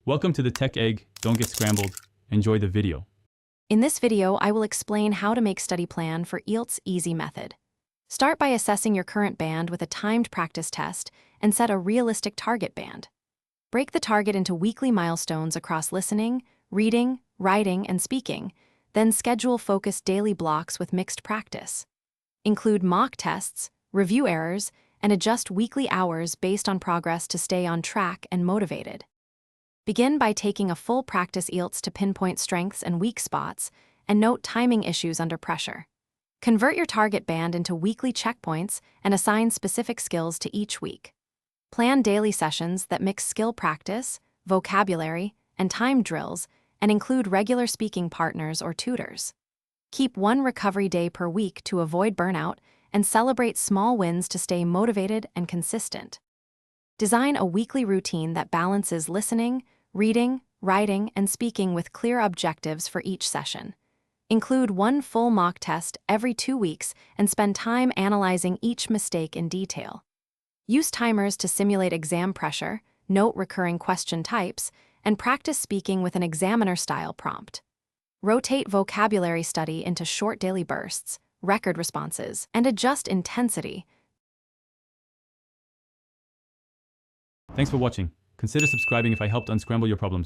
Welcome to the Tech Egg. Don't get scrambled. Enjoy the video. In this video, I will explain how to make study plan for Ielts easy method. Start by assessing your current band with a timed practice test and set a realistic target band. Break the target into weekly milestones across listening, reading, writing, and speaking, then schedule focused daily blocks with mixed practice. Include mock tests, review errors, and adjust weekly hours based on progress to stay on track and motivated. Begin by taking a full practice Ielts to pinpoint strengths and weak spots, and note timing issues under pressure. Convert your target band into weekly checkpoints and assign specific skills to each week. Plan daily sessions that mix skill practice, vocabulary, and timed drills, and include regular speaking partners or tutors. Keep one recovery day per week to avoid burnout, and celebrate small wins to stay motivated and consistent. Design a weekly routine that balances listening, reading, writing, and speaking with clear objectives for each session. Include one full mock test every 2 weeks and spend time analyzing each mistake in detail. Use timers to simulate exam pressure, note recurring question types, and practice speaking with an examiner-style prompt. Rotate vocabulary study into short daily bursts, record responses, and adjust intensity. Thanks for watching. Consider subscribing if I helped unscramble your problems.